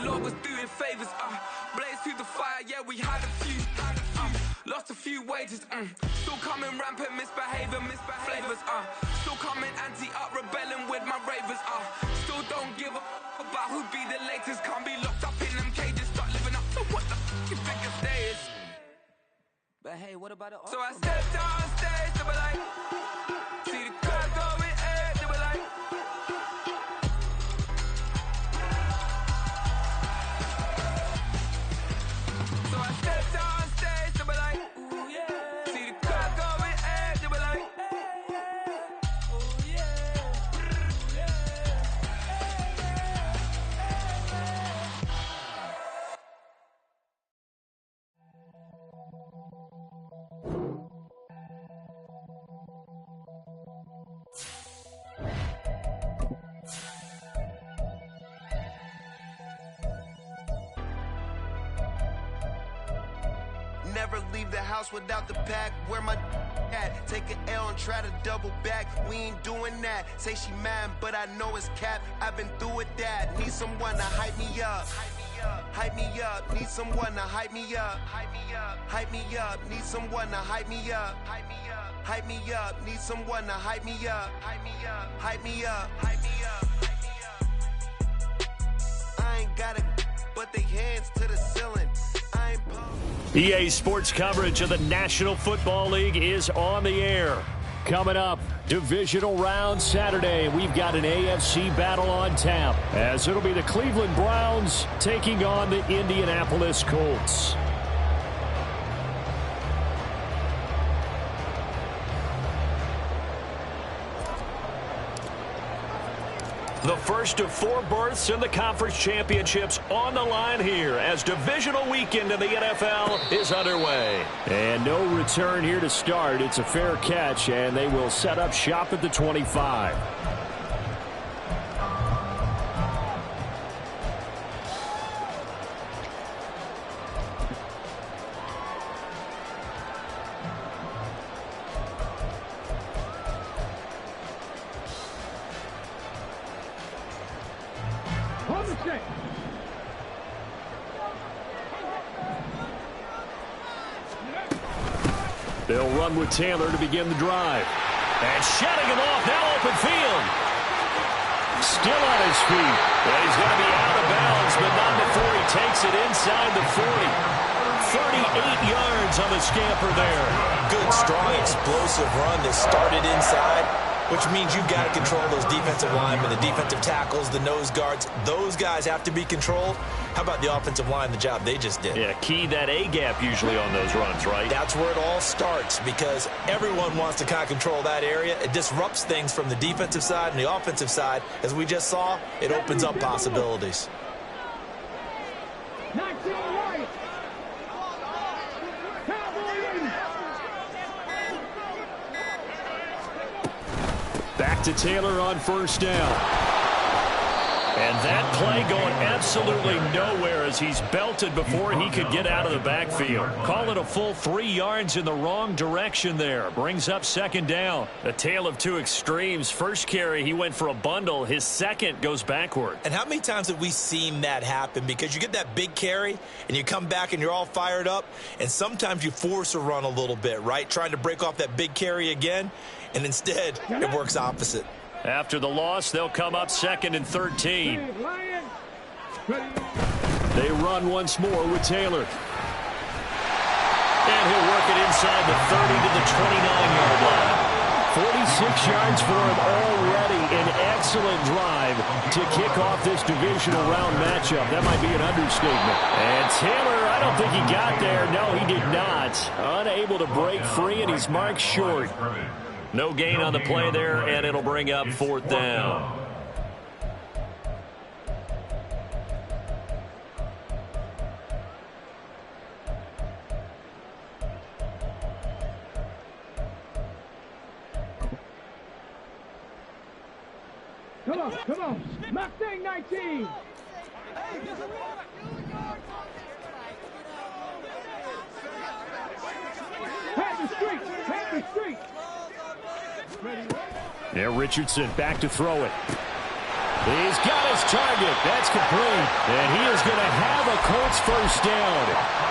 Lord was doing favors, blaze through the fire, yeah, we had a few, lost a few wages, still coming rampant, misbehavior, flavors, still coming anti-up, rebelling with my ravers, still don't give a about who be the latest, can't be locked up in them cages, start living up to what the you think your day is. But hey, what about it? So I stepped on stage, they were like, see the crowd going air, they were like, so I stepped on stage, they were like, ooh yeah, see the crowd going air, they were like, ooh yeah, ooh yeah. Never leave the house without the pack. Where my at? Take an L and try to double back. We ain't doing that. Say she mad, but I know it's cap. I've been through with that. Need someone to hype me up. Hype me up. Need someone to hype me up. Hype me up. Hype me up. Need someone to hype me up. Hype me up. Hype me up. Need someone to hype me up. Hype me up. Hype me up. Hype me up. I ain't got it, but they hands to the ceiling. I ain't EA Sports coverage of the National Football League is on the air. Coming up, divisional round Saturday. We've got an AFC battle on tap, as it'll be the Cleveland Browns taking on the Indianapolis Colts. The first of 4 berths in the conference championships on the line here as divisional weekend in the NFL is underway. And no return here to start. It's a fair catch, and they will set up shop at the 25. They'll run with Taylor to begin the drive. And shutting him off, now open field. Still on his feet. Well, he's going to be out of bounds, but not before he takes it inside the 40. 38 yards on the scamper there. Good, strong, explosive run that started inside, which means you've got to control those defensive linemen, the defensive tackles, the nose guards. Those guys have to be controlled. How about the offensive line, the job they just did? Yeah, key that A-gap usually on those runs, right? That's where it all starts because everyone wants to kind of control that area. It disrupts things from the defensive side and the offensive side. As we just saw, it opens up possibilities. Back to Taylor on first down. And that play going absolutely nowhere as he's belted before he could get out of the backfield. Call it a full 3 yards in the wrong direction there. Brings up second down. A tale of two extremes. First carry, he went for a bundle. His second goes backward. And how many times have we seen that happen? Because you get that big carry, and you come back and you're all fired up, and sometimes you force a run a little bit, right? Trying to break off that big carry again, and instead it works opposite. After the loss, they'll come up 2nd and 13. They run once more with Taylor. And he'll work it inside the 30 to the 29-yard line. 46 yards for him already. An excellent drive to kick off this divisional round matchup. That might be an understatement. And Taylor, I don't think he got there. No, he did not. Unable to break free, and he's marked short. No gain on the play there, and it'll bring up 4th down. Come on. Mustang 19. Have the street. Yeah, Richardson back to throw it. He's got his target. That's complete. And he is going to have a Colts first down.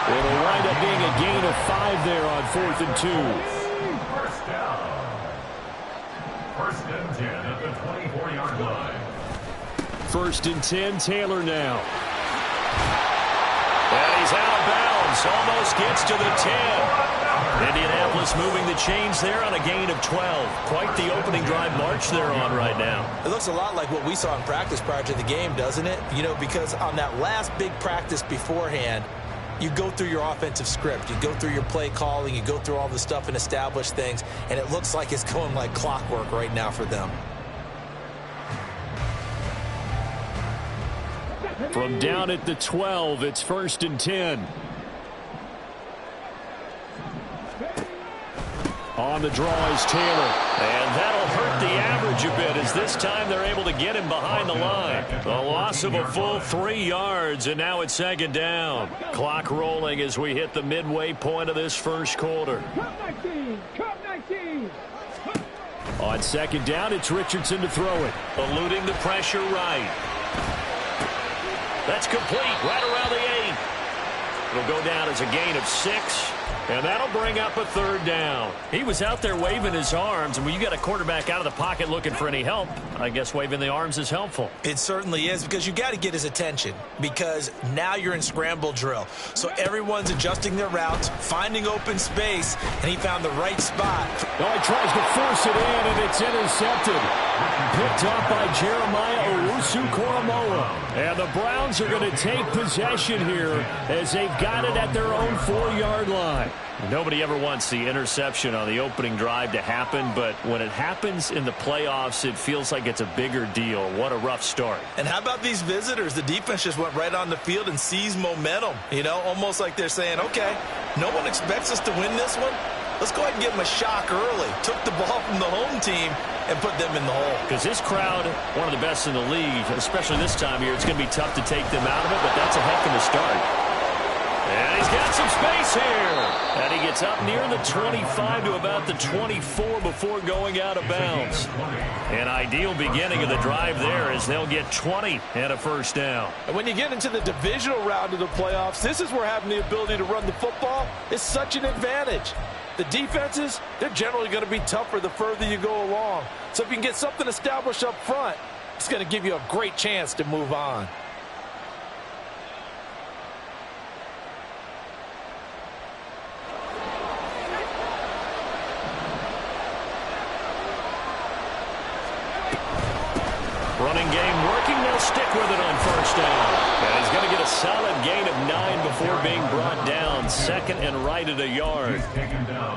It'll wind up being a gain of 5 there on 4th and 2. First down. First and 10 at the 24-yard line. 1st and 10, Taylor now. And he's out of bounds. Almost gets to the 10. Indianapolis moving the chains there on a gain of 12. Quite the opening drive march they're on right now. It looks a lot like what we saw in practice prior to the game, doesn't it? You know, because on that last big practice beforehand, you go through your offensive script. You go through your play calling. You go through all the stuff and establish things. And it looks like it's going like clockwork right now for them. From down at the 12, it's 1st and 10. On the draw is Taylor. And that'll hurt the average a bit as this time they're able to get him behind the line. A loss of a full 3 yards, and now it's 2nd down. Clock rolling as we hit the midway point of this first quarter. Cup 19. On 2nd down, it's Richardson to throw it. Eluding the pressure right. That's complete right around the 8. It'll go down as a gain of 6. And that'll bring up a 3rd down. He was out there waving his arms, and when you got a quarterback out of the pocket looking for any help, I guess waving the arms is helpful. It certainly is, because you got to get his attention, because now you're in scramble drill. So everyone's adjusting their routes, finding open space, and he found the right spot. Oh, he tries to force it in, and it's intercepted. Picked up by Jeremiah Owusu-Koramoah. And the Browns are going to take possession here as they've got it at their own 4-yard line. Nobody ever wants the interception on the opening drive to happen, but when it happens in the playoffs, it feels like it's a bigger deal. What a rough start. And how about these visitors? The defense just went right on the field and seized momentum. You know, almost like they're saying, okay, no one expects us to win this one. Let's go ahead and give them a shock early. Took the ball from the home team and put them in the hole. Because this crowd, one of the best in the league, especially this time of year, it's going to be tough to take them out of it, but that's a heck of a start. And he's got some space here. And he gets up near the 25 to about the 24 before going out of bounds. An ideal beginning of the drive there as they'll get 20 and a first down. And when you get into the divisional round of the playoffs, this is where having the ability to run the football is such an advantage. The defenses, they're generally going to be tougher the further you go along. So if you can get something established up front, it's going to give you a great chance to move on. Running game working, they'll stick with it on first down. And he's going to get a solid gain of 9 before being brought down. 2nd and right at a yard.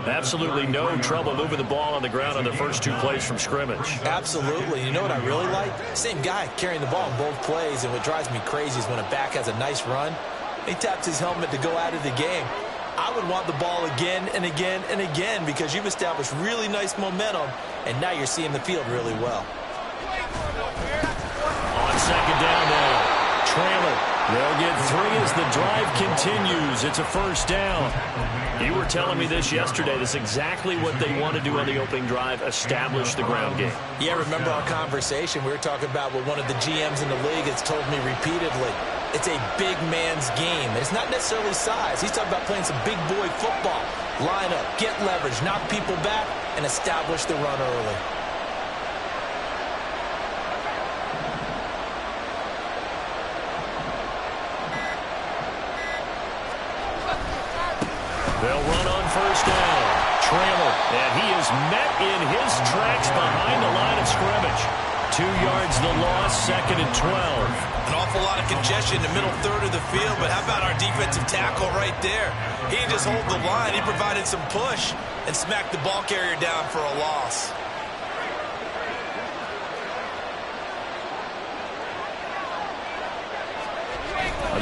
Absolutely no trouble moving the ball on the ground on the first 2 plays from scrimmage. Absolutely. You know what I really like? Same guy carrying the ball in both plays, and what drives me crazy is when a back has a nice run, he taps his helmet to go out of the game. I would want the ball again and again and again because you've established really nice momentum, and now you're seeing the field really well. On 2nd down now, trailer. They'll get 3 as the drive continues. It's a first down. You were telling me this yesterday. This is exactly what they want to do on the opening drive, establish the ground game. Yeah, remember our conversation? We were talking about what one of the GMs in the league has told me repeatedly. It's a big man's game. It's not necessarily size. He's talking about playing some big boy football. Line up, get leverage, knock people back, and establish the run early. They'll run on first down. Trailer. And he is met in his tracks behind the line of scrimmage. 2 yards the loss, 2nd and 12. An awful lot of congestion in the middle third of the field, but how about our defensive tackle right there? He didn't just hold the line. He provided some push and smacked the ball carrier down for a loss.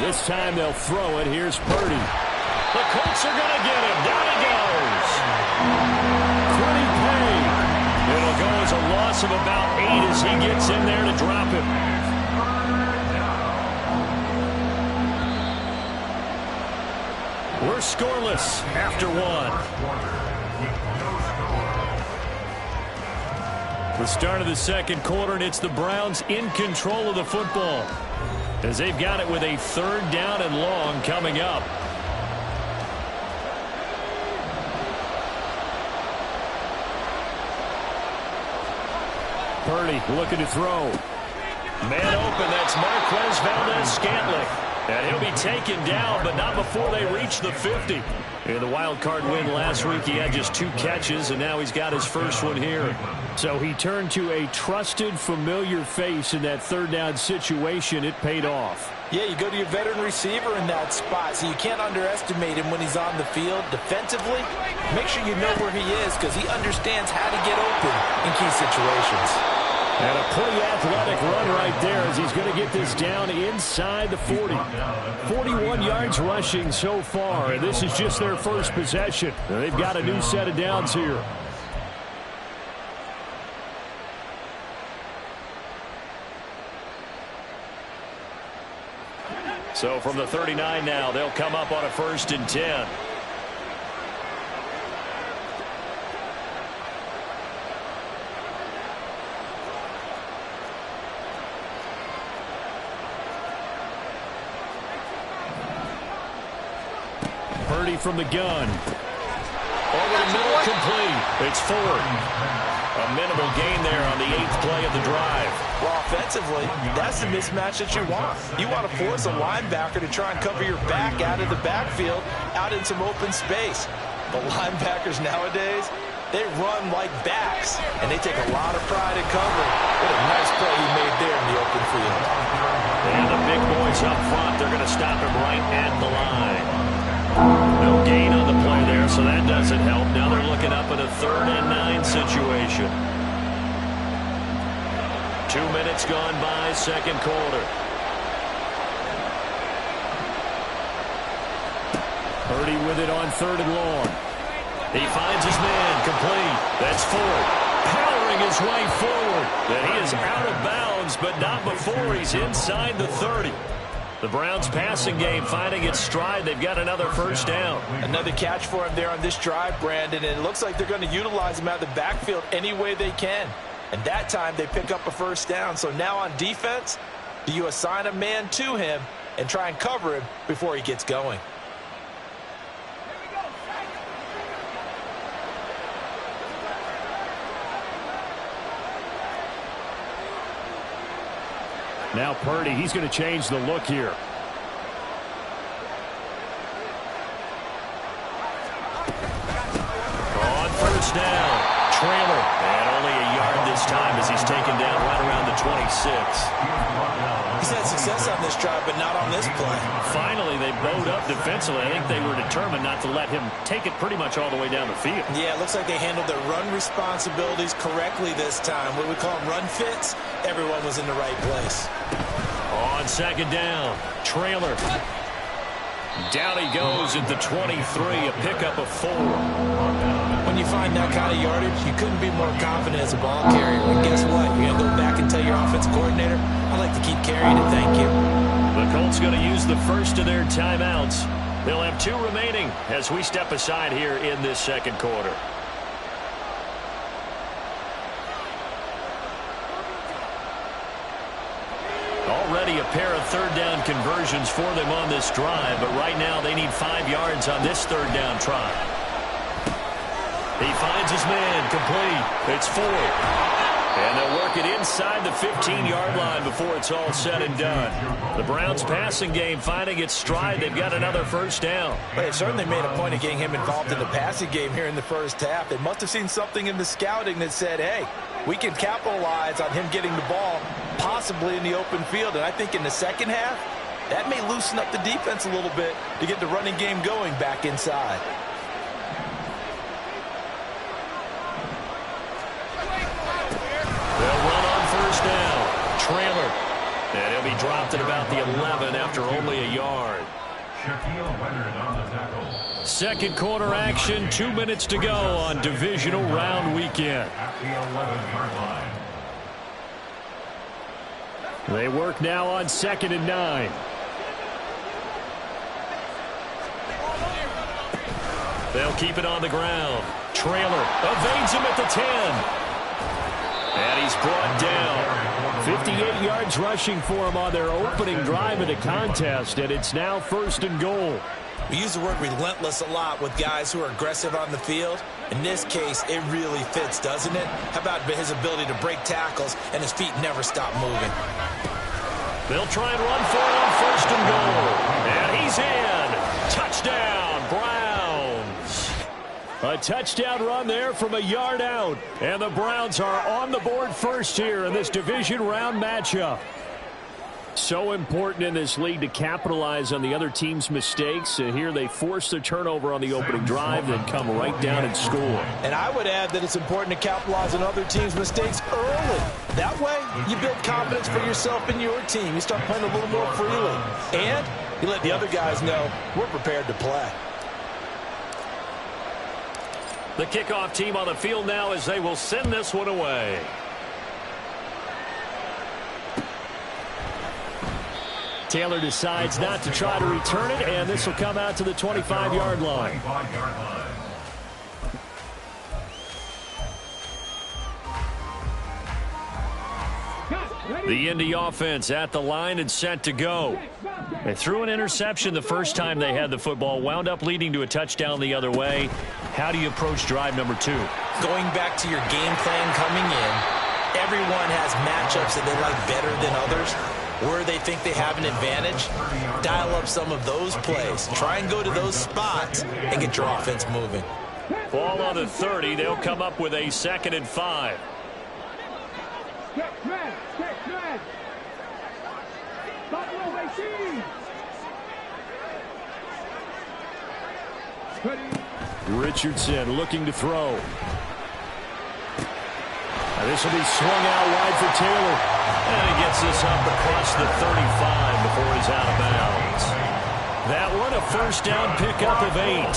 This time they'll throw it. Here's Purdy. The Colts are going to get him. Down he goes. Quiddy Pay. It'll go as a loss of about 8 as he gets in there to drop him. We're scoreless after 1. The start of the second quarter, and it's the Browns in control of the football as they've got it with a 3rd down and long coming up. Purdy looking to throw. Man open, that's Marquez Valdez-Scantling. And he'll be taken down, but not before they reach the 50. In the wild card win last week, he had just 2 catches, and now he's got his first one here. So he turned to a trusted, familiar face in that 3rd down situation. It paid off. Yeah, you go to your veteran receiver in that spot, so you can't underestimate him when he's on the field. Defensively, make sure you know where he is because he understands how to get open in key situations. And a pretty athletic run right there as he's going to get this down inside the 40. 41 yards rushing so far, and this is just their first possession. They've got a new set of downs here. So from the 39 now, they'll come up on a 1st and 10. Purdy from the gun. Over the middle, complete. It's Ford. A minimal gain there on the 8th play of the drive. Well, offensively, that's the mismatch that you want. You want to force a linebacker to try and cover your back out of the backfield, out in some open space. The linebackers nowadays, they run like backs, and they take a lot of pride in covering. What a nice play he made there in the open field. And the big boys up front, they're going to stop him right at the line. No gain on the play there, so that doesn't help. Now they're looking up at a 3rd and 9 situation. 2 minutes gone by, second quarter. Purdy with it on 3rd and long. He finds his man, complete. That's Ford, powering his way forward. And he is out of bounds, but not before he's inside the 30. The Browns passing game finding its stride. They've got another 1st down. Another catch for him there on this drive, Brandon, and it looks like they're going to utilize him out of the backfield any way they can. And that time they pick up a 1st down. So now on defense, do you assign a man to him and try and cover him before he gets going? Now Purdy, he's going to change the look here. On 1st down, trailer. And only a yard this time as he's taken down right around the 26. He's had success on this drive, but not on this play. Finally, they bowed up defensively. I think they were determined not to let him take it pretty much all the way down the field. Yeah, it looks like they handled their run responsibilities correctly this time. What we call run fits, everyone was in the right place. On 2nd down, trailer. Down he goes at the 23, a pickup of 4. When you find that kind of yardage, you couldn't be more confident as a ball carrier. And guess what? You're going to go back and tell your offensive coordinator, I'd like to keep carrying it, thank you. The Colts going to use the first of their timeouts. They'll have 2 remaining as we step aside here in this second quarter. Already a pair of 3rd down conversions for them on this drive, but right now they need 5 yards on this 3rd down try. He finds his man, complete. It's Ford. And they'll work it inside the 15-yard line before it's all said and done. The Browns passing game finding its stride. They've got another 1st down. But they certainly made a point of getting him involved in the passing game here in the 1st half. They must have seen something in the scouting that said, hey, we can capitalize on him getting the ball possibly in the open field. And I think in the 2nd half, that may loosen up the defense a little bit to get the running game going back inside. They'll run on 1st down. Trailer. And he'll be dropped at about the 11 after only a yard. Second quarter action, 2 minutes to go on divisional round weekend. They work now on 2nd and 9. They'll keep it on the ground. Trailer evades him at the 10. And he's brought down. 58 yards rushing for him on their opening drive of the contest, and it's now 1st and goal. We use the word relentless a lot with guys who are aggressive on the field. In this case, it really fits, doesn't it? How about his ability to break tackles and his feet never stop moving? They'll try and run for it on 1st and goal. And he's in. Touchdown, Browns. A touchdown run there from a yard out. And the Browns are on the board first here in this division round matchup. So important in this league to capitalize on the other team's mistakes. Here they force the turnover on the opening drive, then come right down and score. And I would add that it's important to capitalize on other teams' mistakes early. That way, you build confidence for yourself and your team. You start playing a little more freely. And you let the other guys know we're prepared to play. The kickoff team on the field now as they will send this one away. Taylor decides not to try to return it, and this will come out to the 25-yard line. The Indy offense at the line and set to go. They threw an interception the first time they had the football, wound up leading to a touchdown the other way. How do you approach drive number 2? Going back to your game plan coming in, everyone has matchups that they like better than others. Where they think they have an advantage, dial up some of those plays. Try and go to those spots and get your offense moving. Ball on the 30. They'll come up with a 2nd and 5. Richardson looking to throw. This will be swung out wide for Taylor. And he gets this up across the 35 before he's out of bounds. That one, a 1st down pickup of 8.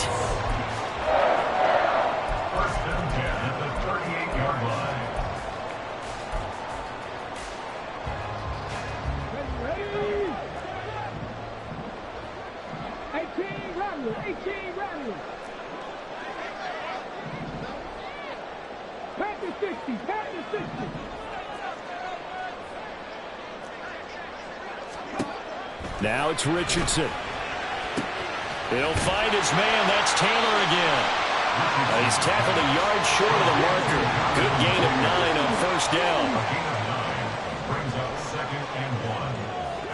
1st and 10 at the 38-yard line. Now it's Richardson. He'll find his man. That's Taylor again. He's tackled a yard short of the marker. Good gain of 9 on 1st down. Brings up 2nd and 1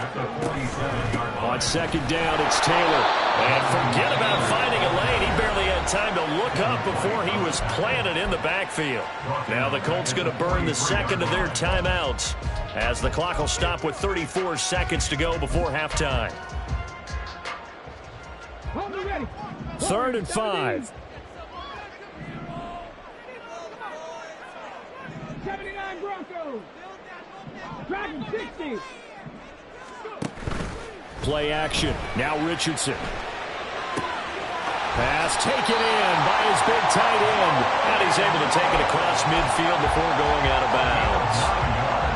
at the 47-yard line. On 2nd down, it's Taylor. And forget about finding a lane. He barely had time to look up before he was planted in the backfield. Now the Colts going to burn the 2nd of their timeouts, as the clock will stop with 34 seconds to go before halftime. 3rd and 5. 79 Broncos. Dragon 60. Play action. Now Richardson. Pass taken in by his big tight end. And he's able to take it across midfield before going out of bounds.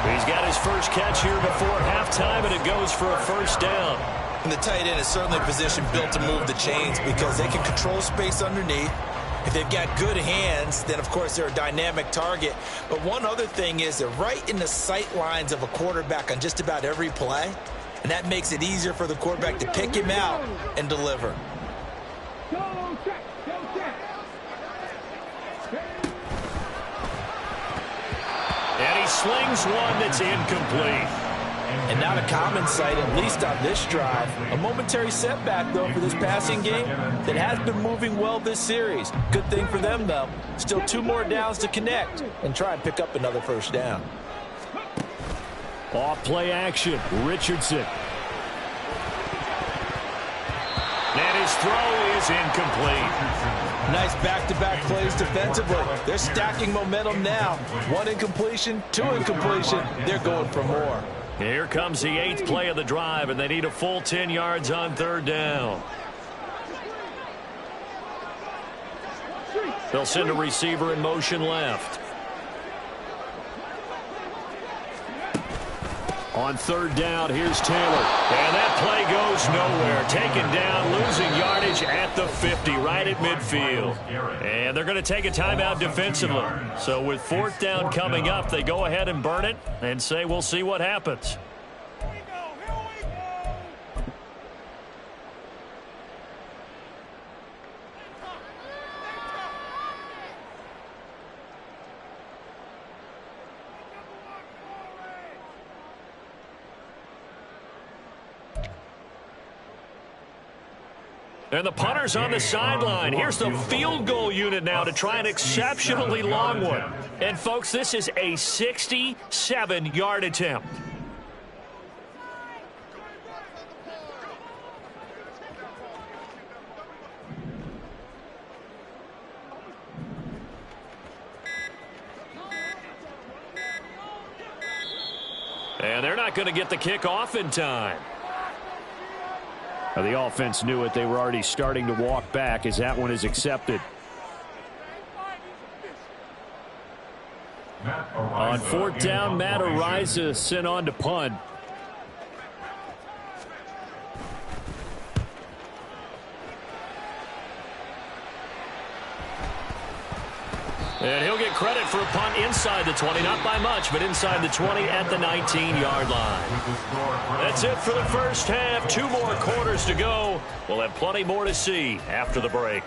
He's got his first catch here before halftime, and it goes for a 1st down. And the tight end is certainly a position built to move the chains because they can control space underneath. If they've got good hands, then, of course, they're a dynamic target. But one other thing is they're right in the sight lines of a quarterback on just about every play. And that makes it easier for the quarterback to pick him out and deliver. And he slings one that's incomplete. And not a common sight, at least on this drive. A momentary setback, though, for this passing game that has been moving well this series. Good thing for them, though. Still 2 more downs to connect and try and pick up another 1st down. Off play action, Richardson. And his throw is incomplete. Nice back-to-back plays defensively. They're stacking momentum now. 1 incompletion, 2 incompletion. They're going for more. Here comes the 8th play of the drive, and they need a full 10 yards on 3rd down. They'll send a receiver in motion left. On 3rd down, here's Taylor. And that play goes nowhere. taken down, losing yardage at the 50, right at midfield. And they're going to take a timeout defensively. So with 4th down coming up, they go ahead and burn it and say we'll see what happens. And the punter's on the sideline. Here's the field goal unit now to try an exceptionally long one. And, folks, this is a 67-yard attempt. And they're not going to get the kickoff in time. The offense knew it. They were already starting to walk back as that one is accepted. On 4th down, Matt Ariza sent on to punt. And he'll get credit for a punt inside the 20, not by much, but inside the 20 at the 19-yard line. That's it for the first half. 2 more quarters to go. We'll have plenty more to see after the break.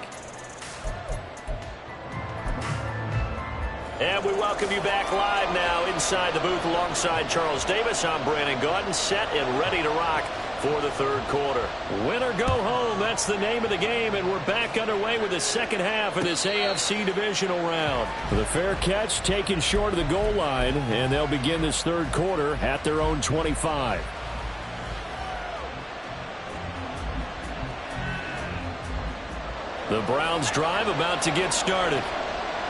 And we welcome you back live now inside the booth alongside Charles Davis. I'm Brandon Gaudin, set and ready to rock for the 3rd quarter. Win or go home, that's the name of the game, and we're back underway with the second half of this AFC divisional round. The fair catch taken short of the goal line, and they'll begin this 3rd quarter at their own 25. The Browns drive about to get started.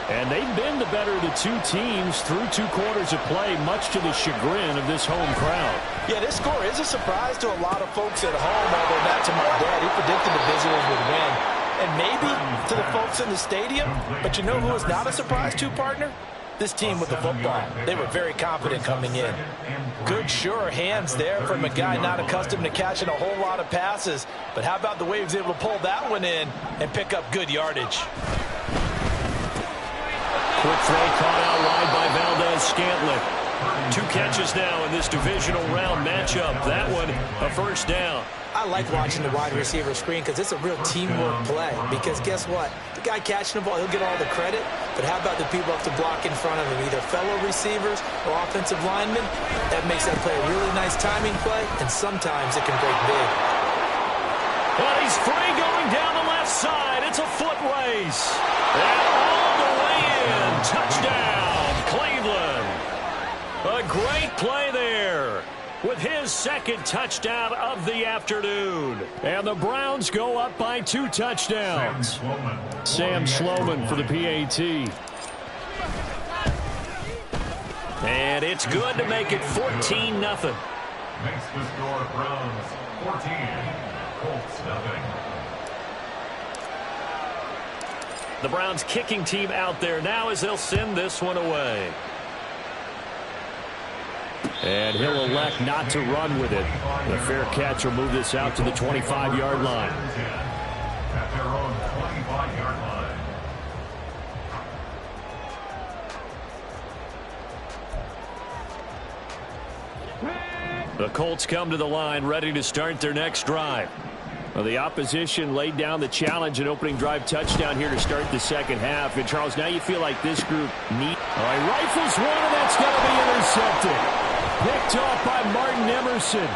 And they've been the better of the 2 teams through 2 quarters of play, much to the chagrin of this home crowd. Yeah, this score is a surprise to a lot of folks at home, although not to my dad. He predicted the visitors would win. And maybe to the folks in the stadium. But you know who is not a surprise to, partner? This team with the football. They were very confident coming in. Good, sure hands there from a guy not accustomed to catching a whole lot of passes. But how about the way he was able to pull that one in and pick up good yardage? Quick throw caught out wide by Valdez-Scantling. 2 catches now in this divisional round matchup. That one, a first down. I like watching the wide receiver screen because it's a real teamwork play. Because guess what? The guy catching the ball, he'll get all the credit. But how about the people up to block in front of him, either fellow receivers or offensive linemen? That makes that play a really nice timing play, and sometimes it can break big. And he's free going down the left side. It's a foot race. And all the way in. Touchdown, Cleveland. A great play there with his 2nd touchdown of the afternoon. And the Browns go up by 2 touchdowns. Sam Sloman for the PAT. And it's good to make it 14-0. Makes the score Browns 14, Colts 0. The Browns kicking team out there now as they'll send this one away. And he'll elect not to run with it. The fair catch will move this out to the 25-yard line. At their own 25-yard line. The Colts come to the line ready to start their next drive. Well, the opposition laid down the challenge and opening drive touchdown here to start the second half. And, Charles, now you feel like this group need... All right, rifles one, and that's going to be intercepted. Picked off by Martin Emerson.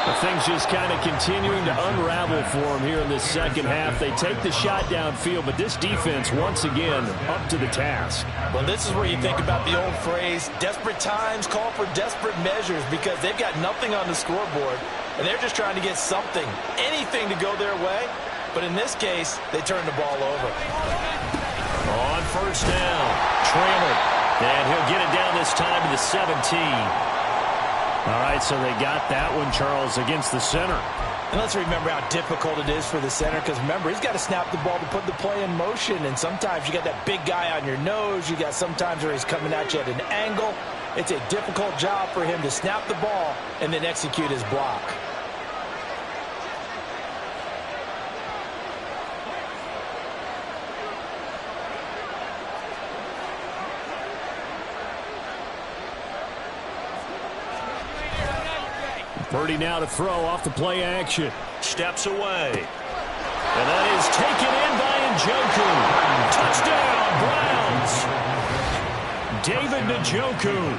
The thing's just kind of continuing to unravel for them here in this second half. They take the shot downfield, but this defense, once again, up to the task. Well, this is where you think about the old phrase, desperate times call for desperate measures, because they've got nothing on the scoreboard, and they're just trying to get something, anything to go their way. But in this case, they turn the ball over. On first down, trailing. And he'll get it down this time to the 17. All right, so they got that one, Charles, against the center. And let's remember how difficult it is for the center, because remember, he's got to snap the ball to put the play in motion, and sometimes you got that big guy on your nose. You got sometimes where he's coming at you at an angle. It's a difficult job for him to snap the ball and then execute his block. Purdy now to throw off the play action. Steps away. And that is taken in by Njoku. Touchdown, Browns. David Njoku,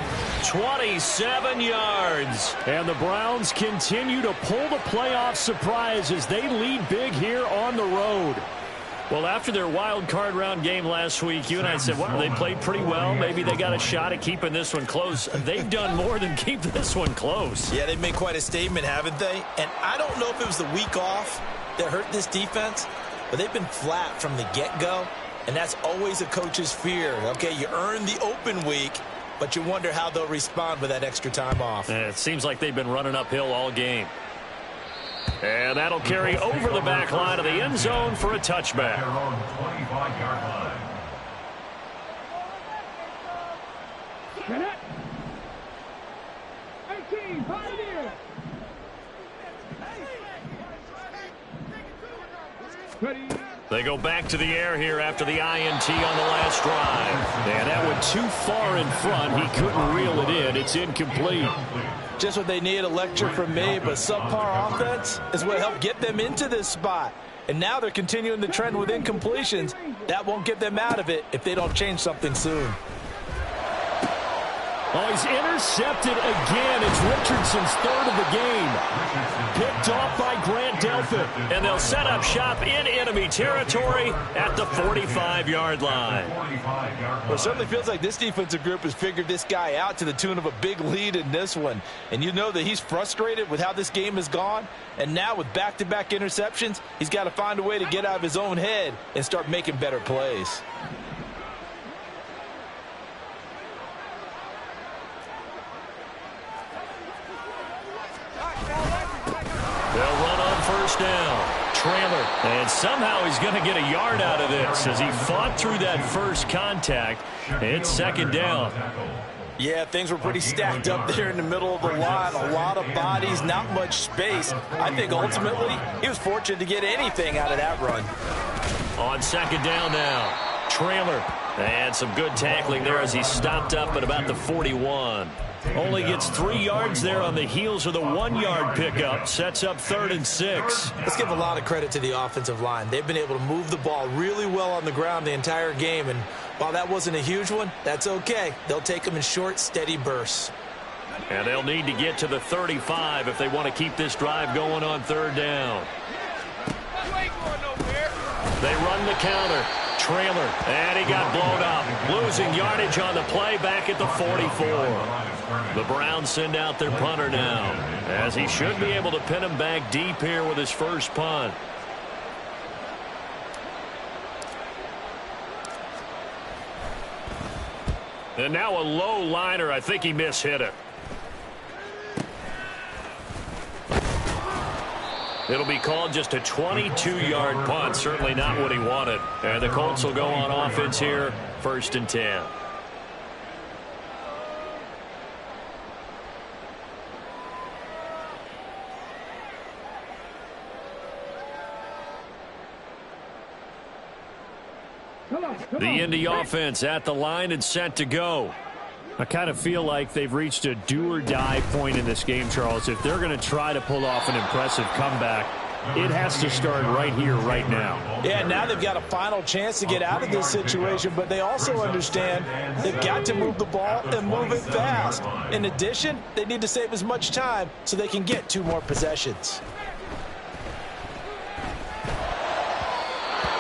27 yards. And the Browns continue to pull the playoff surprise as they lead big here on the road. Well, after their wild card round game last week, you and I said, well, they played pretty well. Maybe they got a shot at keeping this one close. They've done more than keep this one close. Yeah, they've made quite a statement, haven't they? And I don't know if it was the week off that hurt this defense, but they've been flat from the get-go, and that's always a coach's fear. Okay, you earn the open week, but you wonder how they'll respond with that extra time off. And it seems like they've been running uphill all game. And that'll carry over the back line of the end zone for a touchback. 25-yard line. Connect. 18, Pioneer. They go back to the air here after the INT on the last drive. And that went too far in front. He couldn't reel it in. It's incomplete. Just what they need, a lecture from me, but subpar offense is what helped get them into this spot. And now they're continuing the trend with incompletions. That won't get them out of it if they don't change something soon. Oh, he's intercepted again. It's Richardson's third of the game. Picked off by Grant Delpit. And they'll set up shop in enemy territory at the 45-yard line. Well, it certainly feels like this defensive group has figured this guy out to the tune of a big lead in this one. And you know that he's frustrated with how this game has gone. And now with back-to-back interceptions, he's got to find a way to get out of his own head and start making better plays. They'll run on first down. Trailer. And somehow he's going to get a yard out of this as he fought through that first contact. It's second down. Yeah, things were pretty stacked up there in the middle of the line. A lot of bodies, not much space. I think ultimately he was fortunate to get anything out of that run. On second down now. Trailer. And some good tackling there as he stopped up at about the 41. Only gets 3 yards there on the heels of the 1-yard pickup. Sets up 3rd and 6. Let's give a lot of credit to the offensive line. They've been able to move the ball really well on the ground the entire game. And while that wasn't a huge one, that's okay. They'll take them in short, steady bursts. And they'll need to get to the 35 if they want to keep this drive going on 3rd down. They run the counter. Trailer, and he got blown up. Losing yardage on the play back at the 44. The Browns send out their punter now, as he should be able to pin him back deep here with his first punt. And now a low liner. I think he mishit it. It'll be called just a 22-yard punt. Certainly not what he wanted. And the Colts will go on offense here, 1st and 10. The Indy offense at the line and set to go. I kind of feel like they've reached a do-or-die point in this game, Charles. If they're going to try to pull off an impressive comeback, it has to start right here, right now. Yeah, now they've got a final chance to get out of this situation, but they also understand they've got to move the ball and move it fast. In addition, they need to save as much time so they can get 2 more possessions.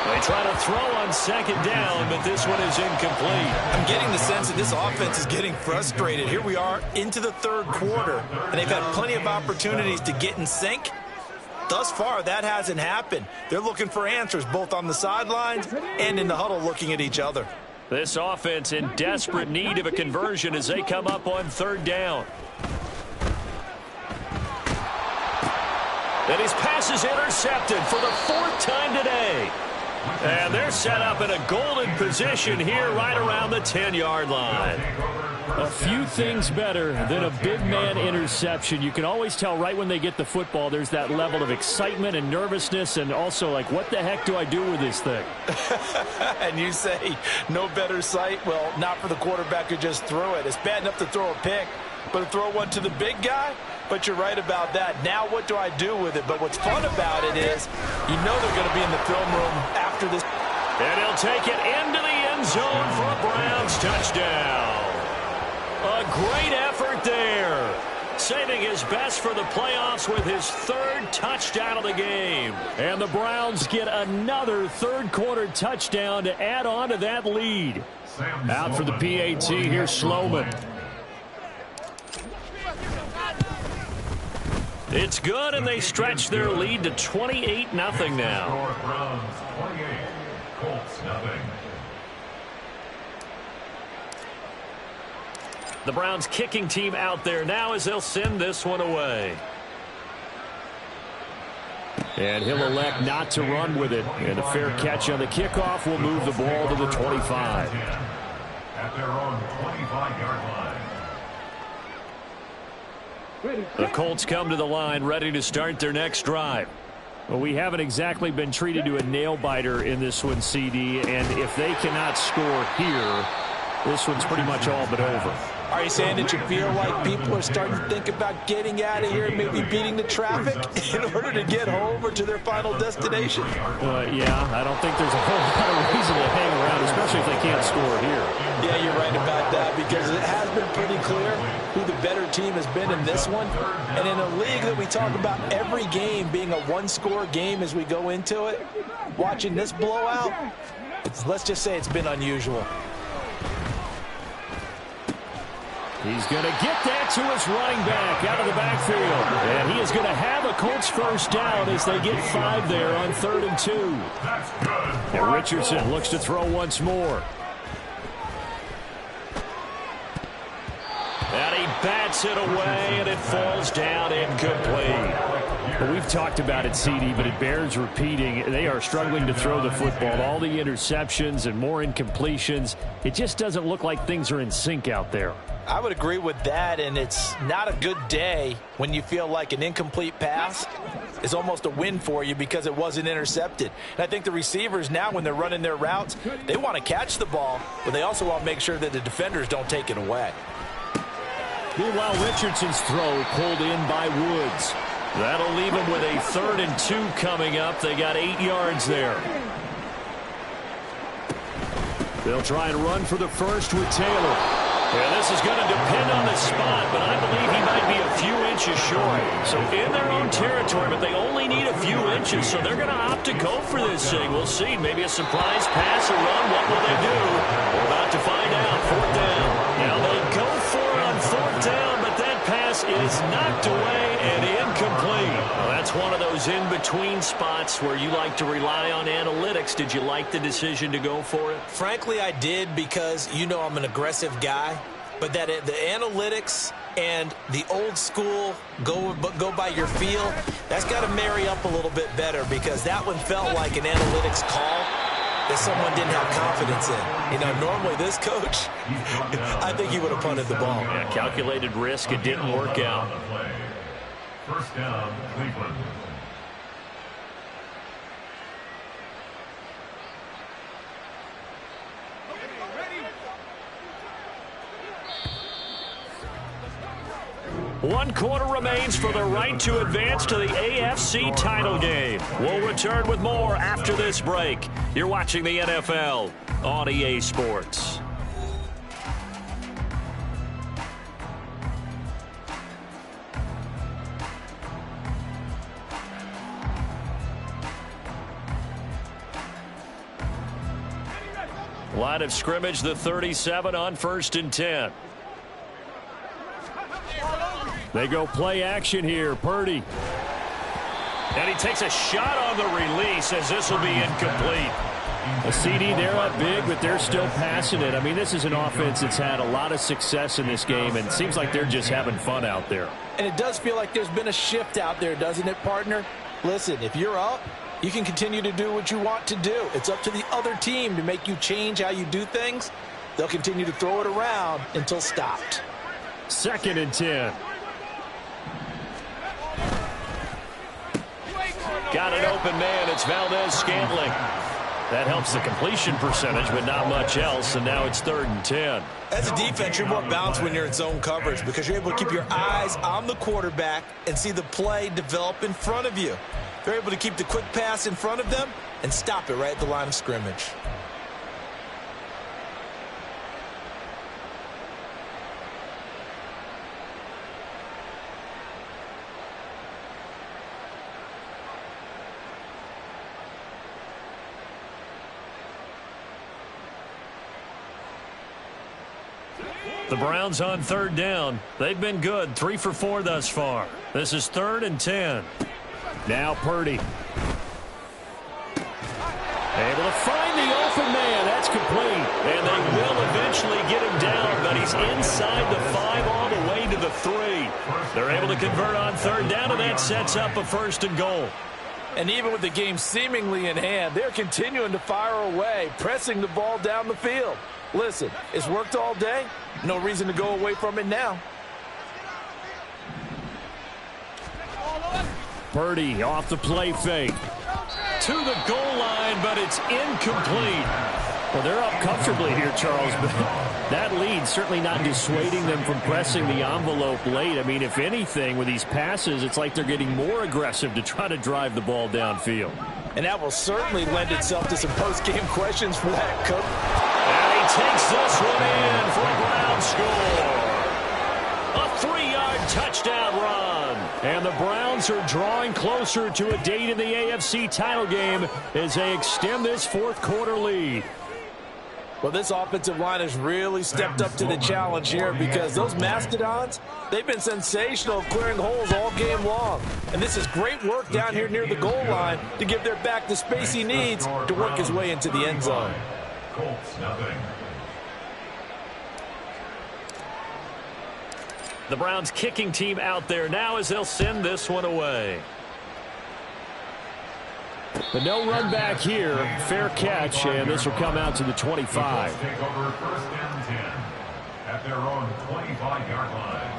They try to throw on second down, but this one is incomplete. I'm getting the sense that this offense is getting frustrated. Here we are into the 3rd quarter, and they've had plenty of opportunities to get in sync. Thus far, that hasn't happened. They're looking for answers both on the sidelines and in the huddle looking at each other. This offense in desperate need of a conversion as they come up on 3rd down. And his pass is intercepted for the 4th time today. And they're set up in a golden position here right around the 10-yard line. A few things better than a big man interception. You can always tell right when they get the football, there's that level of excitement and nervousness and also like, what the heck do I do with this thing? And you say no better sight? Well, not for the quarterback who just threw it. It's bad enough to throw a pick, but to throw one to the big guy, But you're right about that. Now what do I do with it? But what's fun about it is you know they're going to be in the film room after this. And he'll take it into the end zone for a Browns touchdown. A great effort there. Saving his best for the playoffs with his third touchdown of the game. And the Browns get another third-quarter touchdown to add on to that lead. Out for the PAT, here's Sloman. It's good, and they stretch their lead to 28-0 now. Browns 28, Colts nothing. The Browns kicking team out there now as they'll send this one away. And he'll elect not to run with it. And a fair catch on the kickoff will move the ball to the 25. At their own 25-yard line. The Colts come to the line ready to start their next drive. Well, we haven't exactly been treated to a nail-biter in this one, CD. And if they cannot score here, this one's pretty much all but over. Are you saying that you feel like people are starting to think about getting out of here, maybe beating the traffic in order to get home or to their final destination? Yeah, I don't think there's a whole lot of reason to hang around, especially if they can't score here. Yeah, you're right about that because it has been pretty clear who the better team has been in this one. And in a league that we talk about every game being a one-score game as we go into it, watching this blowout, let's just say it's been unusual. He's going to get that to his running back out of the backfield. And he is going to have a Colts first down as they get 5 there on 3rd and 2. And Richardson looks to throw once more. And he bats it away, and it falls down incomplete. Well, we've talked about it, CD, but it bears repeating. They are struggling to throw the football. All the interceptions and more incompletions. It just doesn't look like things are in sync out there. I would agree with that, and it's not a good day when you feel like an incomplete pass is almost a win for you because it wasn't intercepted. And I think the receivers now, when they're running their routes, they want to catch the ball, but they also want to make sure that the defenders don't take it away. Meanwhile, Richardson's throw pulled in by Woods. That'll leave him with a 3rd and 2 coming up. They got 8 yards there. They'll try and run for the first with Taylor. Yeah, this is going to depend on the spot, but I believe he might be a few inches short. So in their own territory, but they only need a few inches, so they're going to opt to go for this thing. We'll see. Maybe a surprise pass or run. What will they do? We're about to find out. 4th down. Now they'll go for it on 4th down, but that pass is knocked away and incomplete. Well, that's one of those in-between spots where you like to rely on analytics. Did you like the decision to go for it? Frankly, I did because, you know, I'm an aggressive guy. But that the analytics and the old school go by your feel, that's got to marry up a little bit better because that one felt like an analytics call that someone didn't have confidence in. You know, normally this coach, I think he would have punted the ball. Yeah, calculated risk. It didn't work out. First down, Cleveland. One quarter remains for the right to advance to the AFC title game. We'll return with more after this break. You're watching the NFL on EA Sports. Line of scrimmage, the 37 on 1st and 10. They go play action here. Purdy. And he takes a shot on the release as this will be incomplete. A CD, they're up big, but they're still passing it. I mean, this is an offense that's had a lot of success in this game, and it seems like they're just having fun out there. And it does feel like there's been a shift out there, doesn't it, partner? Listen, if you're up, you can continue to do what you want to do. It's up to the other team to make you change how you do things. They'll continue to throw it around until stopped. 2nd and 10. Got an open man. It's Valdez-Scantling. That helps the completion percentage, but not much else, and now it's 3rd and 10. As a defense, you're more balanced when you're in zone coverage because you're able to keep your eyes on the quarterback and see the play develop in front of you. They're able to keep the quick pass in front of them and stop it right at the line of scrimmage. The Browns on 3rd down. They've been good, 3 for 4 thus far. This is 3rd and 10. Now Purdy. Able to find the open man. That's complete. And they will eventually get him down, but he's inside the 5 all the way to the 3. They're able to convert on 3rd down, and that sets up a 1st and goal. And even with the game seemingly in hand, they're continuing to fire away, pressing the ball down the field. Listen, it's worked all day. No reason to go away from it now. Purdy off the play fake. To the goal line, but it's incomplete. Well, they're up comfortably here, Charles, but that lead certainly not dissuading them from pressing the envelope late. I mean, if anything, with these passes, it's like they're getting more aggressive to try to drive the ball downfield. And that will certainly lend itself to some post-game questions for that coach. And he takes this one in for a ground score. A 3-yard touchdown run. And the Browns are drawing closer to a date in the AFC title game as they extend this 4th quarter lead. Well, this offensive line has really stepped up to the challenge here because those Mastodons, they've been sensational clearing holes all game long. And this is great work down here near the goal line to give their back the space he needs to work his way into the end zone. Colts, nothing. The Browns kicking team out there now as they'll send this one away. But no run back here. Fair catch, and this will come out to the 25. The Colts take over 1st and 10 at their own 25-yard line.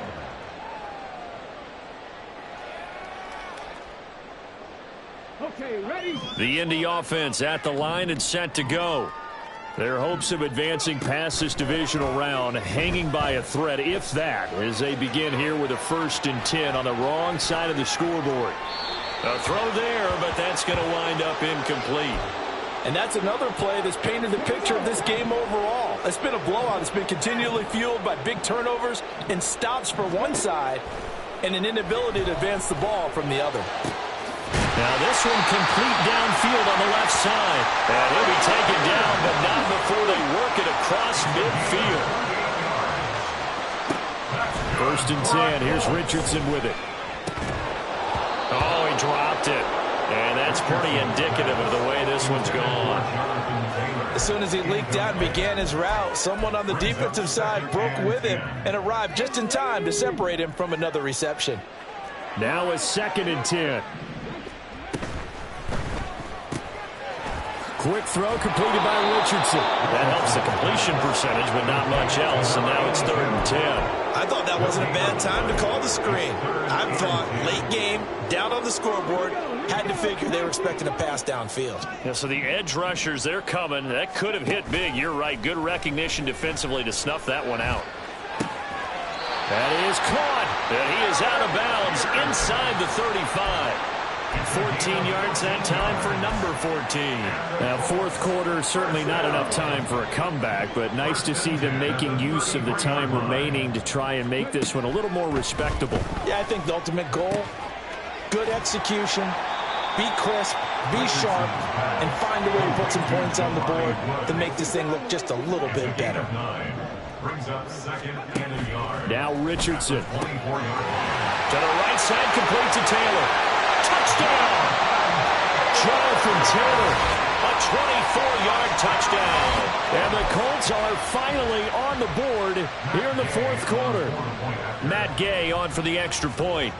Okay, ready? The Indy offense at the line and set to go. Their hopes of advancing past this divisional round hanging by a thread, if that, as they begin here with a 1st and 10 on the wrong side of the scoreboard. A throw there, but that's going to wind up incomplete. And that's another play that's painted the picture of this game overall. It's been a blowout. It's been continually fueled by big turnovers and stops for one side and an inability to advance the ball from the other. Now this one complete downfield on the left side. And he'll be taken down, but not before they work it across midfield. 1st and 10. Here's Richardson with it. Oh, he dropped it. And that's pretty indicative of the way this one's gone. As soon as he leaked out and began his route, someone on the defensive side broke with him and arrived just in time to separate him from another reception. Now a 2nd and 10. Quick throw completed by Richardson. That helps the completion percentage, but not much else. And now it's 3rd and 10. I thought that wasn't a bad time to call the screen. I thought late game, down on the scoreboard, had to figure they were expecting a pass downfield. Yeah, so the edge rushers, they're coming. That could have hit big. You're right. Good recognition defensively to snuff that one out. That is caught. And he is out of bounds inside the 35. 14 yards that time for number 14. Now, 4th quarter, certainly not enough time for a comeback, but nice to see them making use of the time remaining to try and make this one a little more respectable. Yeah, I think the ultimate goal, good execution, be crisp, be sharp, and find a way to put some points on the board to make this thing look just a little bit better. Brings up 2nd and a yard. Now Richardson. 24 yards. To the right side, complete to Taylor. Touchdown! Jonathan Taylor, a 24-yard touchdown. And the Colts are finally on the board here in the 4th quarter. Matt Gay on for the extra point.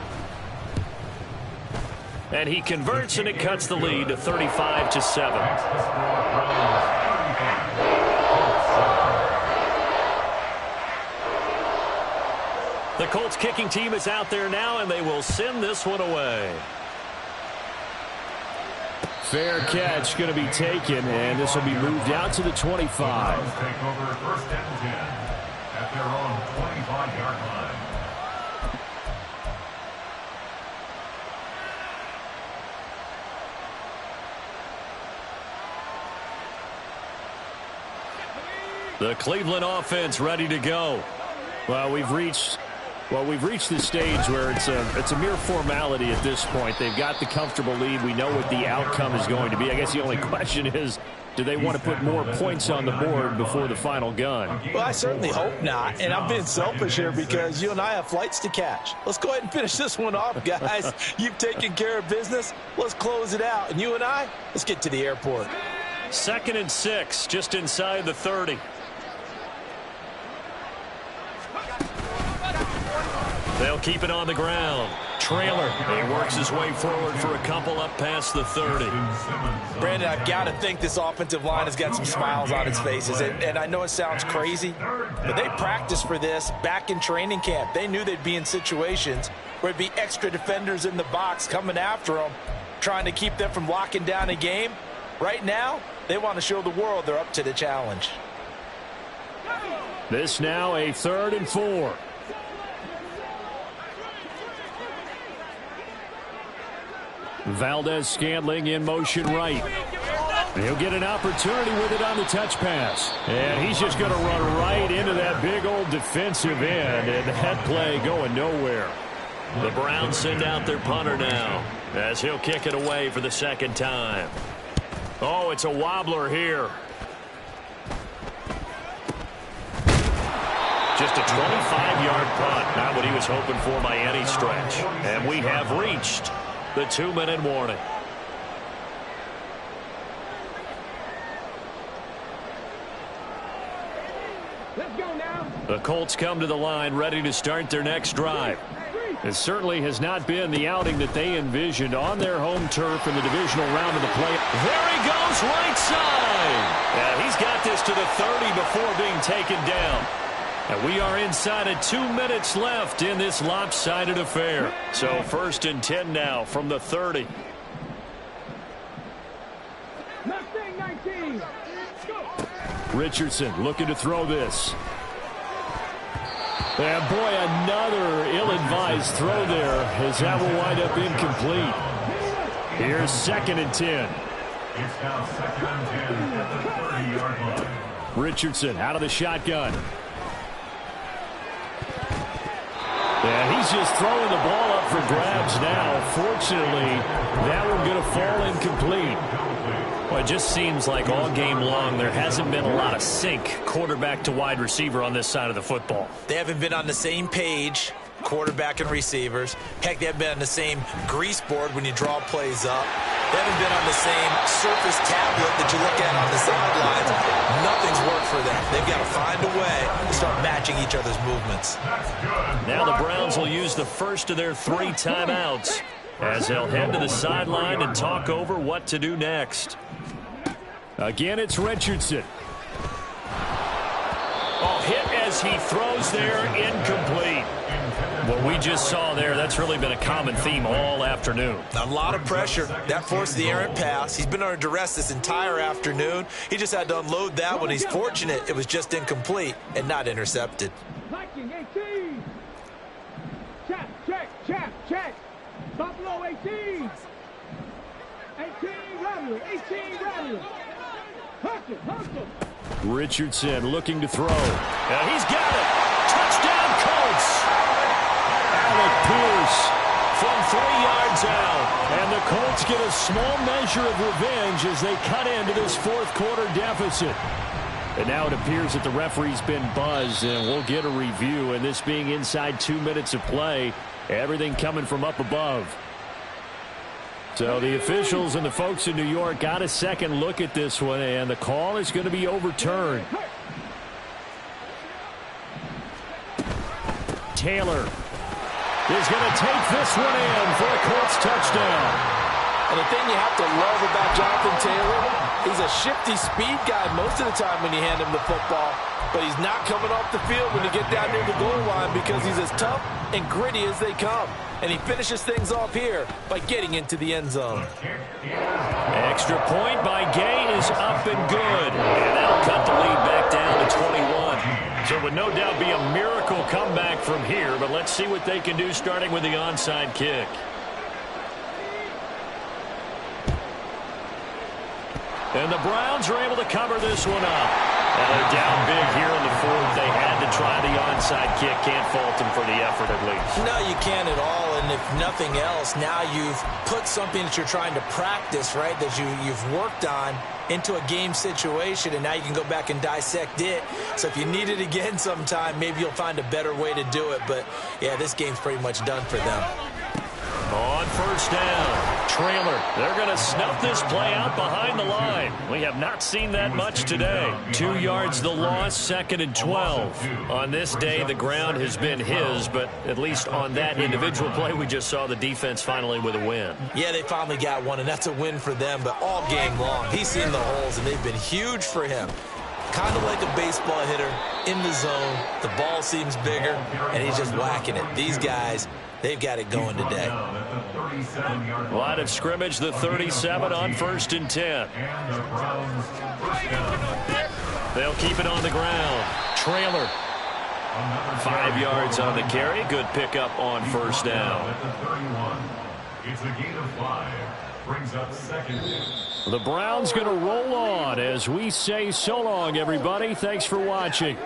And he converts, and it cuts the lead to 35-7. The Colts kicking team is out there now, and they will send this one away. Fair catch going to be taken, and this will be moved out to the 25. Take over 1st and 10 at their own 25-yard line. The Cleveland offense ready to go. Well, we've reached the stage where it's a mere formality at this point. They've got the comfortable lead. We know what the outcome is going to be. I guess the only question is, do they want to put more points on the board before the final gun? Well, I certainly hope not. And I'm being selfish here because you and I have flights to catch. Let's go ahead and finish this one off, guys. You've taken care of business. Let's close it out. And you and I, let's get to the airport. 2nd and 6, just inside the 30. They'll keep it on the ground. Trailer. He works his way forward for a couple up past the 30. Brandon, I've got to think this offensive line has got some smiles on its faces. And I know it sounds crazy, but they practiced for this back in training camp. They knew they'd be in situations where there'd be extra defenders in the box coming after them, trying to keep them from locking down a game. Right now, they want to show the world they're up to the challenge. This now a 3rd and 4. Valdez-Scantling in motion right. He'll get an opportunity with it on the touch pass. And he's just going to run right into that big old defensive end. And that play going nowhere. The Browns send out their punter now as he'll kick it away for the 2nd time. Oh, it's a wobbler here. Just a 25-yard punt. Not what he was hoping for by any stretch. And we have reached the 2-minute warning. Let's go now. The Colts come to the line ready to start their next drive. It certainly has not been the outing that they envisioned on their home turf in the divisional round of the play. There he goes, right side. And he's got this to the 30 before being taken down. And we are inside of 2 minutes left in this lopsided affair. So 1st and 10 now from the 30. Mustang 19. Go. Richardson looking to throw this. And boy, another ill-advised throw there as that will wind up incomplete. Here's 2nd and 10. It's now 2nd and 10 at the 30-yard line. Richardson out of the shotgun. And he's just throwing the ball up for grabs now. Fortunately, that one going to fall incomplete. Well, it just seems like all game long there hasn't been a lot of sync quarterback to wide receiver on this side of the football. They haven't been on the same page, quarterback and receivers. Heck, they haven't been on the same grease board when you draw plays up. They haven't been on the same surface tablet that you look at on the sidelines. Nothing's worked for them. They've got to find a way to start matching each other's movements. Now the Browns will use the first of their 3 timeouts as they'll head to the sideline and talk over what to do next. Again, it's Richardson. Oh, hit as he throws there, incomplete. What we just saw there, that's really been a common theme all afternoon. A lot of pressure. That forced the errant pass. He's been under duress this entire afternoon. He just had to unload that one. He's fortunate it was just incomplete and not intercepted. Viking 18. Check. Buffalo 18. 18 Romulus. 18 Romulus. Hustle. Richardson looking to throw. And he's got it. Touchdown, Colts. Alec Pierce from 3 yards out. And the Colts get a small measure of revenge as they cut into this 4th quarter deficit. And now it appears that the referee's been buzzed, and we'll get a review. And this being inside 2 minutes of play, everything coming from up above. So the officials and the folks in New York got a second look at this one, and the call is going to be overturned. Taylor is going to take this one in for a Colts touchdown. And the thing you have to love about Jonathan Taylor, he's a shifty speed guy most of the time when you hand him the football, but he's not coming off the field when you get down near the goal line because he's as tough and gritty as they come. And he finishes things off here by getting into the end zone. Extra point by Gay is up and good. And that'll cut the lead back down to 21. So it would no doubt be a miracle comeback from here, but let's see what they can do starting with the onside kick. And the Browns are able to cover this one up. Now they're down big here in the fourth. They had to try the onside kick. Can't fault them for the effort, at least. No, you can't at all. And if nothing else, now you've put something that you're trying to practice, right, that you've worked on into a game situation, and now you can go back and dissect it. So if you need it again sometime, maybe you'll find a better way to do it. But, yeah, this game's pretty much done for them. On first down, Trailer. They're going to snuff this play out behind the line. We have not seen that much today. 2 yards the loss, 2nd and 12. On this day, the ground has been his, but at least on that individual play, we just saw the defense finally with a win. Yeah, they finally got one, and that's a win for them, but all game long, he's seen the holes, and they've been huge for him. Kind of like a baseball hitter in the zone. The ball seems bigger, and he's just whacking it. These guys, they've got it going today. Line of scrimmage, the 37 on 1st and 10. They'll keep it on the ground. Trailer. 5 yards on the carry. Good pickup on first down. It's a gain of 5. Brings up 2nd. The Browns going to roll on as we say so long, everybody. Thanks for watching.